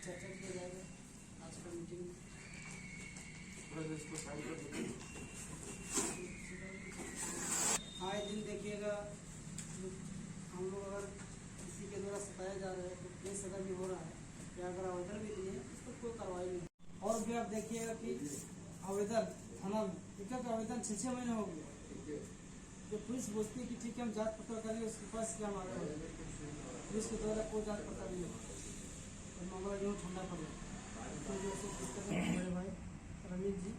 चर्चा किया जाएगा आज का मीटिंग में। आए दिन देखिएगा हम लोग अगर किसी के द्वारा सताया जा रहा है तो केस अगर भी हो रहा है या अगर आवेदन भी दिए इस पर कोई कार्रवाई नहीं। और भी आप देखिएगा कि आवेदन थाना में एक आवेदन 6 महीने हो गए। जो पुलिस बोलती है कि ठीक है हम जांच पड़ताल करेंगे, उसके पास क्या मांगा है, पुलिस के द्वारा कोई जांच पड़ताल नहीं होती तो मामला यूँ ठंडा पड़ जाता है। तो जैसे मेरे भाई रमीज जी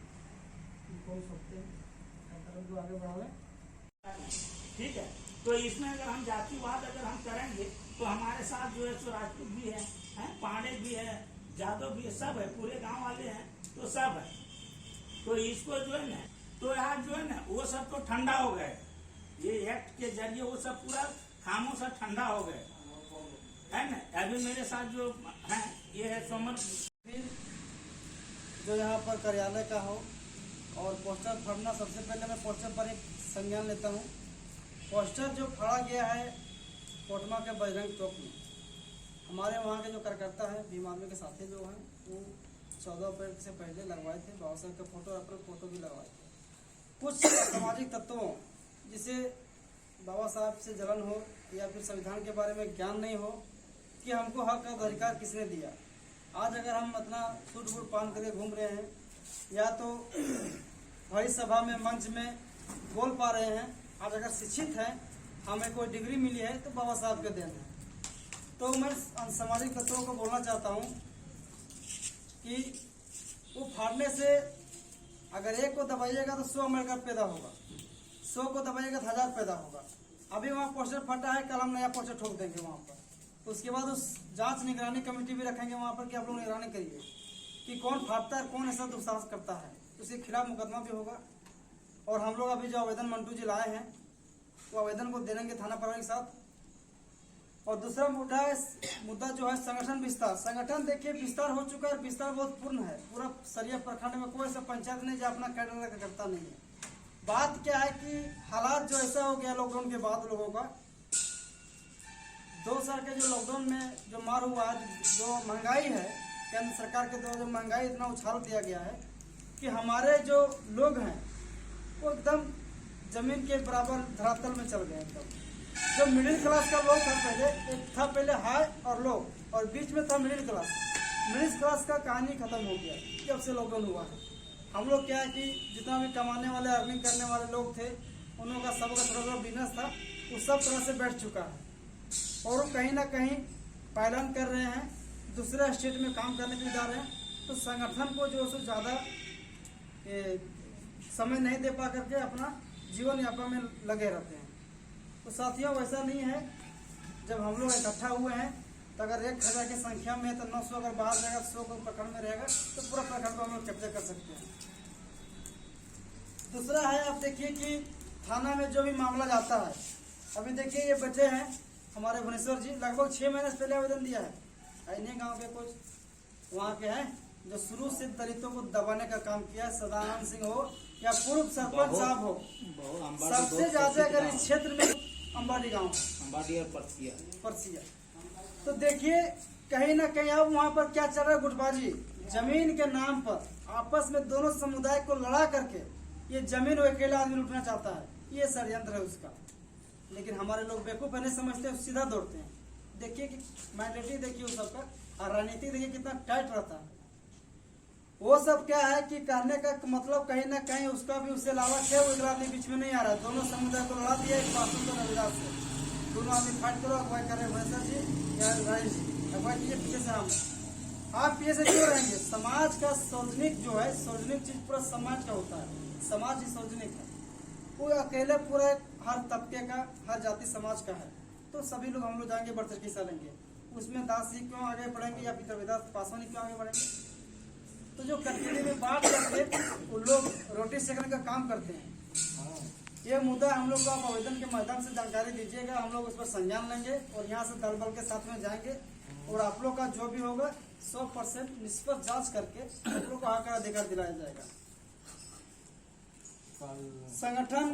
बोल सकते हैं जो आगे बढ़ावे। ठीक है, तो इसमें अगर हम जातिवाद अगर हम करेंगे तो हमारे साथ जो है सो राजपूत भी है, पांडे भी है, जादव भी है, सब है, पूरे गांव वाले हैं तो सब है। तो इसको जो है ना तो यार जो है ना वो सब तो ठंडा हो गए, ये एक्ट के जरिए वो सब पूरा खामोश ठंडा हो गए है ना। अभी मेरे साथ जो है ये है सोमन जो यहाँ पर कार्यालय का हो और पोस्टर फटना, सबसे पहले मैं पोस्टर पर एक संज्ञान लेता हूँ। पोस्टर जो फाड़ा गया है कोटमा के बजरंग चौक में, हमारे वहाँ के जो कार्यकर्ता हैं, भीम आर्मी के साथी जो हैं, वो 14 अप्रैल से पहले लगवाए थे। बाबा साहब का फोटो, अपना फोटो भी लगवाए थे। कुछ सामाजिक तत्वों जिसे बाबा साहब से जलन हो या फिर संविधान के बारे में ज्ञान नहीं हो कि हमको हक का अधिकार किसने दिया। आज अगर हम अपना सूट बूट पहन करके घूम रहे हैं या तो बड़ी सभा में मंच में बोल पा रहे हैं, आज अगर शिक्षित हैं, हमें कोई डिग्री मिली है तो बाबा साहब के देन है। तो मैं सामाजिक तत्वों को बोलना चाहता हूँ कि वो फाड़ने से अगर एक को दबाइएगा तो 100 अमेरिका पैदा होगा, 100 को दबाइएगा तो 1000 पैदा होगा। अभी वहाँ पोस्टर फटा है, कल हम नया पोस्टर ठोक देंगे वहाँ पर। तो उसके बाद उस जांच निगरानी कमेटी भी रखेंगे वहाँ पर कि आप लोग निगरानी करिए कि कौन फाड़ता है, कौन ऐसा दुस्साहस करता है, उसके खिलाफ मुकदमा भी होगा। और हम लोग अभी जो आवेदन मंटू जी लाए हैं वो आवेदन को दे देंगे थाना प्रभारी के साथ। और दूसरा मुद्दा जो है संगठन विस्तार। संगठन देखिए विस्तार हो चुका है, विस्तार बहुत पूर्ण है। पूरा सरिया प्रखंड में कोई ऐसा पंचायत नहीं जो अपना कैडर करता नहीं है। बात क्या है कि हालात जो ऐसा हो गया लॉकडाउन के बाद लोगों का 2 साल के जो लॉकडाउन में जो मार हुआ, जो महंगाई है, केंद्र सरकार के द्वारा जो महंगाई इतना उछाल दिया गया है कि हमारे जो लोग हैं वो एकदम जमीन के बराबर धरातल में चल गए। एकदम जो मिडिल क्लास का लोग था पहले, एक था पहले हाई और लो, और बीच में था मिडिल क्लास। मिडिल क्लास का कहानी खत्म हो गया जब से लॉकडाउन हुआ है। हम लोग क्या है कि जितना भी कमाने वाले, अर्निंग करने वाले लोग थे, उन लोगों का सबका थोड़ा बिजनेस था, वो सब तरह से बैठ चुका है और वो कहीं ना कहीं पालन कर रहे हैं, दूसरे स्टेट में काम करने के लिए जा रहे हैं। तो संगठन को जो है ज़्यादा समय नहीं दे पा करके अपना जीवन यापन में लगे रहते हैं। तो साथियों वैसा नहीं है, जब हम लोग इकट्ठा हुए हैं तो अगर 1000 की संख्या में है तो 900 अगर बाहर रहेगा, 100 को प्रखंड में रहेगा तो पूरा प्रखंड को हम लोग कैप्चर कर सकते हैं। दूसरा है, आप देखिए कि थाना में जो भी मामला जाता है, अभी देखिए ये बच्चे हैं हमारे भुवनेश्वर जी, लगभग 6 महीने से पहले आवेदन दिया है। इन्हीं गाँव के कुछ वहाँ के हैं जो शुरू से दलितों को दबाने का काम किया है। सदानंद सिंह हो या पूर्व सरपंच साहब हो, सबसे ज्यादा अगर इस क्षेत्र में अंबाडी गाँव, अंबाडी और परसिया। तो देखिए कहीं ना कहीं अब वहाँ पर क्या चल रहा है, गुटबाजी। जमीन के नाम पर आपस में दोनों समुदाय को लड़ा करके ये जमीन वो अकेला आदमी लूटना चाहता है, ये षड्यंत्र है उसका। लेकिन हमारे लोग बेवकूफ नहीं समझते, सीधा दौड़ते हैं। देखिए कि मेंटालिटी देखिए उस सबका, और राजनीति देखिए कितना टाइट रहता है। वो सब क्या है कि कहने का मतलब कहीं ना कहीं उसका भी उससे अलावा क्या वो आदमी बीच में नहीं आ रहा है। दोनों समुदाय को लड़ा दिया एक पासन को नजर से, दोनों आदमी फाइट करो, अगवाई कर रहे भैंसर जी या राजेश जी, अगवाई कीजिए पीछे से हम। आप पीछे से क्यों रहेंगे? समाज का सार्वजनिक जो है, सार्वजनिक चीज पूरा समाज का होता है, समाज ही सार्वजनिक है। वो अकेले पूरा हर तबके का, हर जाति समाज का है। तो सभी लोग हम लोग जाएंगे, बढ़ चढ़ के हिस्सा लेंगे। उसमें दास जी क्यों आगे बढ़ेंगे या फिर रविदास पासवानी क्यों आगे बढ़ेंगे? तो जो कटघरे में बांट करके उन लोग रोटी सेकने का काम करते हैं। ये मुद्दा हम लोग को आप आवेदन के माध्यम से जानकारी दीजिएगा, हम लोग उस पर संज्ञान लेंगे और यहाँ से दल बल के साथ में जाएंगे और आप लोग का जो भी होगा 100% निष्पक्ष जांच करके आप लोग को हक का अधिकार दिलाया जाएगा। संगठन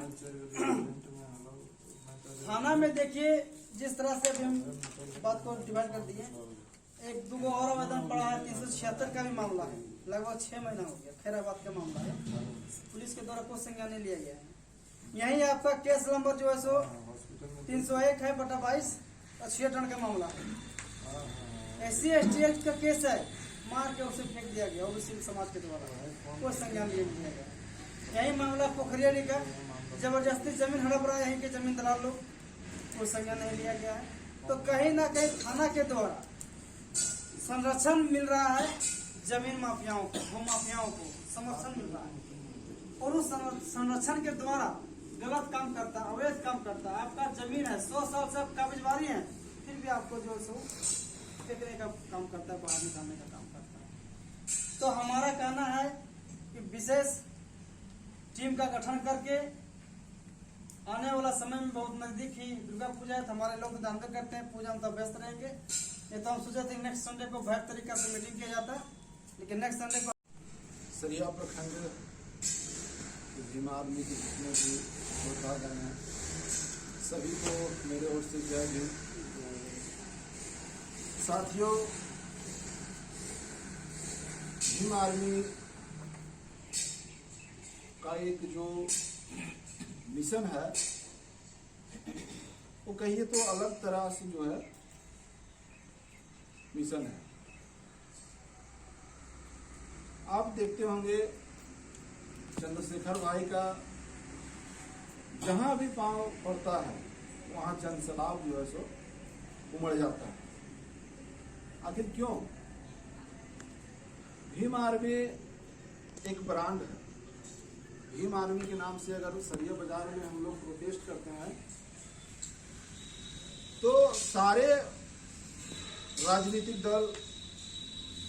थाना में देखिए जिस तरह से अभी हम बात को डिवाइड कर दिए, 1-2 और आवेदन पड़ा है, 1976 का भी मामला है, लगभग 6 महीना हो गया, खैराबाद का मामला है। पुलिस के द्वारा कोई संज्ञान नहीं लिया गया है। यही आपका केस नंबर जो है सो 301 है बटा 22 और 6 टन का मामला है। SC ST एक्ट का केस है, मार के उसे फेंक दिया गया ओबीसी समाज के द्वारा, कोई संज्ञान नहीं लिया गया। यही मामला पोखरियारी का, जबरदस्ती जमीन हड़प रहा है, यहीं के जमीन दलाल लोग, कोई संज्ञान नहीं लिया गया है। तो कहीं ना कहीं थाना के द्वारा संरक्षण मिल रहा है, जमीन माफियाओं को, भू माफियाओं को समर्थन मिल रहा है, और उस संरक्षण के द्वारा गलत काम करता है, अवैध काम करता है। आपका जमीन है, 100 साल से आप काबिजबारी है, फिर भी आपको जो है फेंकने का काम करता है, बाहर निकालने का काम करता है। तो हमारा कहना है कि विशेष टीम का गठन करके आने वाला समय में, बहुत नजदीक ही दुर्गा पूजा है, तो हमारे लोग जानते करते हैं, पूजा में तो व्यस्त रहेंगे। ये तो हम सोचे थे नेक्स्ट संडे को भव्य तरीका से मीटिंग किया जाता है, लेकिन नेक्स्ट संडे को सरिया प्रखंड भीमा आर्मी के जितने भी योद्धागण हैं सभी को मेरे ओर से जय हिंद। साथियों, भीम आर्मी का एक जो मिशन है वो कहिए तो अलग तरह से जो है मिशन है। आप देखते होंगे चंद्रशेखर भाई का जहां भी पांव पड़ता है वहां जन सैलाब जो है सो उमड़ जाता है। आखिर क्यों? भीम आर्मी एक ब्रांड है। भीम आर्मी के नाम से अगर सरिया बाजार में हम लोग प्रोटेस्ट करते हैं तो सारे राजनीतिक दल,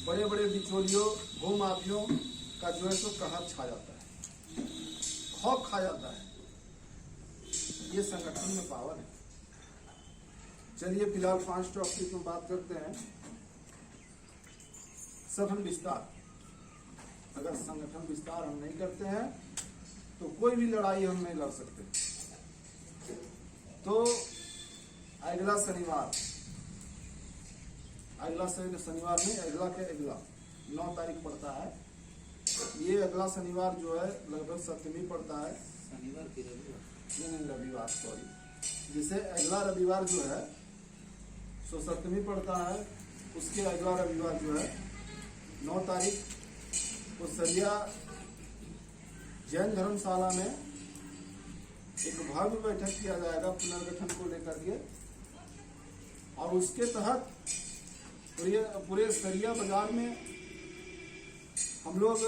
बड़े बड़े बिचौलियों, भू माफियों का जो है सो कहर छा जाता है, खौफ खा जाता है। ये संगठन में पावर है। चलिए फिलहाल 5 टॉपिक में बात करते हैं। सघन विस्तार। अगर संगठन विस्तार हम नहीं करते हैं तो कोई भी लड़ाई हम नहीं लड़ सकते। तो अगला शनिवार नहीं, अगला के अगला 9 तारीख पड़ता है। ये अगला शनिवार जो है लगभग सप्तमी पड़ता है, शनिवार की रविवार सॉरी, जिसे अगला रविवार जो है सो सप्तमी पड़ता है। उसके अगला रविवार जो है 9 तारीख को सरिया जैन धर्मशाला में एक भव्य बैठक किया जाएगा पुनर्गठन को लेकर के, और उसके तहत पूरे सरिया बाजार में हम लोग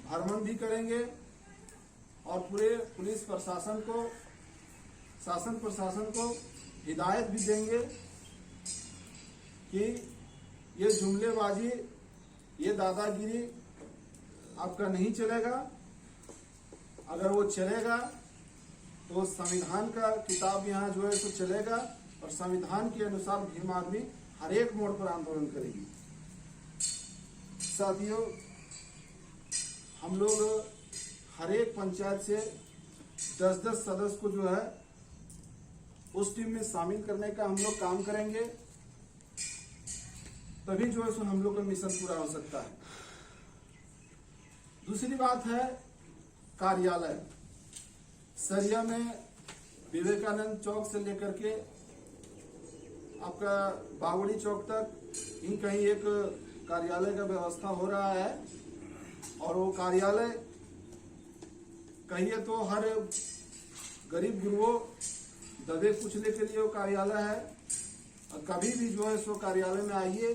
भ्रमण भी करेंगे और पूरे पुलिस प्रशासन को, शासन प्रशासन को हिदायत भी देंगे कि ये जुमलेबाजी, ये दादागिरी आपका नहीं चलेगा। अगर वो चलेगा तो संविधान का किताब यहाँ जो है तो चलेगा, और संविधान के अनुसार भीम आर्मी हर एक मोड़ पर आंदोलन करेगी। साथियों, हम लोग हर एक पंचायत से 10-10 सदस्य को जो है उस टीम में शामिल करने का हम लोग काम करेंगे, तभी जो है सो हम लोग का मिशन पूरा हो सकता है। दूसरी बात है कार्यालय। सरिया में विवेकानंद चौक से लेकर के आपका बावड़ी चौक तक ही कहीं एक कार्यालय का व्यवस्था हो रहा है, और वो कार्यालय कहिए तो हर गरीब गुरुओं दबे कुचले के लिए वो कार्यालय है। और कभी भी जो है सो कार्यालय में आइए,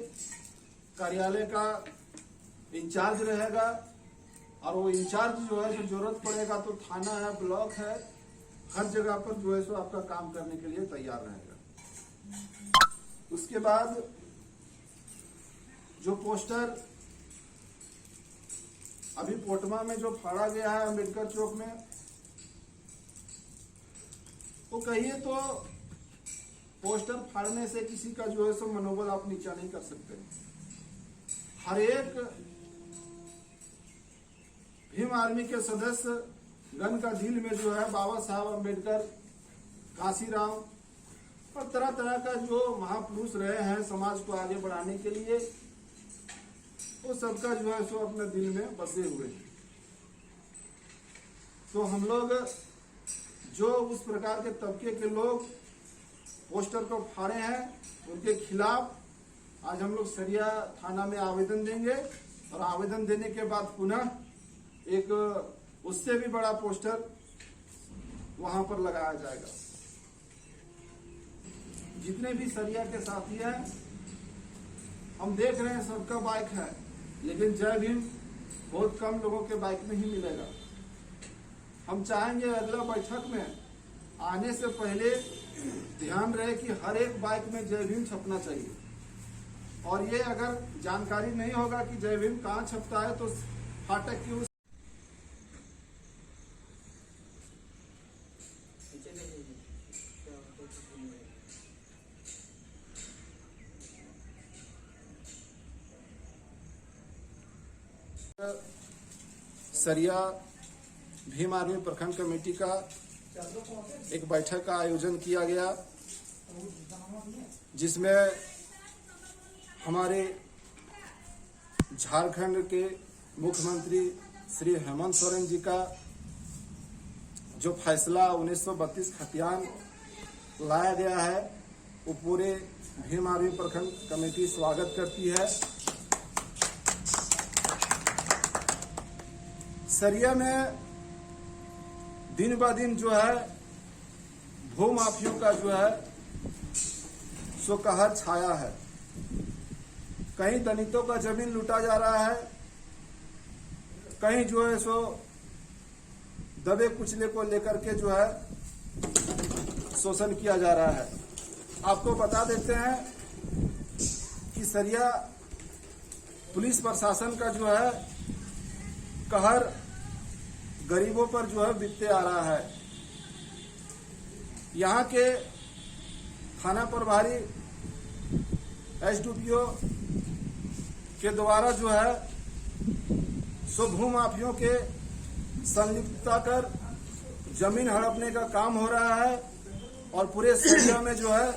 कार्यालय का इंचार्ज रहेगा, और वो इंचार्ज जो है सो जरूरत पड़ेगा तो थाना है, ब्लॉक है, हर जगह पर जो है सो आपका काम करने के लिए तैयार रहेगा। उसके बाद जो पोस्टर अभी पोटमा में जो फाड़ा गया है अम्बेडकर चौक में, वो कहिए तो पोस्टर फाड़ने से किसी का जो है सो मनोबल आप नीचा नहीं कर सकते। हर एक भीम आर्मी के सदस्य गण का दिल में जो है बाबा साहब अम्बेडकर, काशीराम और तरह तरह का जो महापुरुष रहे हैं समाज को आगे बढ़ाने के लिए, वो सबका जो है सो अपने दिल में बसे हुए हैं। तो हम लोग जो उस प्रकार के तबके के लोग पोस्टर को फाड़े हैं उनके खिलाफ आज हम लोग सरिया थाना में आवेदन देंगे और आवेदन देने के बाद पुनः एक उससे भी बड़ा पोस्टर वहां पर लगाया जाएगा। जितने भी सरिया के साथी हैं, हम देख रहे हैं सबका बाइक है, लेकिन जय भीम बहुत कम लोगों के बाइक में ही मिलेगा। हम चाहेंगे अगला बैठक में आने से पहले ध्यान रहे कि हर एक बाइक में जय भीम छपना चाहिए। और ये अगर जानकारी नहीं होगा कि जय भीम कहाँ छपता है तो फाटक की उस सरिया भीम आर्मी प्रखंड कमेटी का एक बैठक का आयोजन किया गया, जिसमें हमारे झारखंड के मुख्यमंत्री श्री हेमंत सोरेन जी का जो फैसला 1932 खतियान लाया गया है, वो पूरे भीम आर्मी प्रखंड कमेटी स्वागत करती है। सरिया में दिन ब दिन जो है भू माफियों का जो है सो कहर छाया है। कहीं दलितों का जमीन लूटा जा रहा है, कहीं जो है सो दबे कुचले को लेकर के जो है शोषण किया जा रहा है। आपको बता देते हैं कि सरिया पुलिस प्रशासन का जो है कहर गरीबों पर जो है बीतते आ रहा है। यहाँ के थाना प्रभारी एसडीपीओ के द्वारा जो है सो भू माफियों के संलिप्तता कर जमीन हड़पने का काम हो रहा है और पूरे सरिया में जो है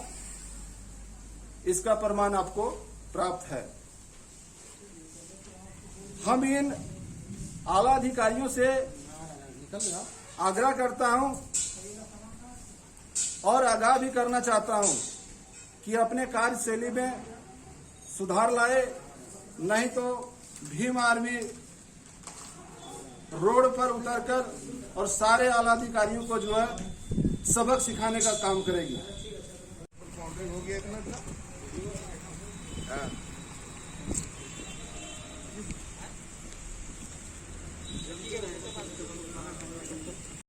इसका प्रमाण आपको प्राप्त है। हम इन आला अधिकारियों से आग्रह करता हूं और आगाह भी करना चाहता हूं कि अपने कार्यशैली में सुधार लाए, नहीं तो भीम आर्मी रोड पर उतरकर और सारे आला अधिकारियों को जो है सबक सिखाने का काम करेगी।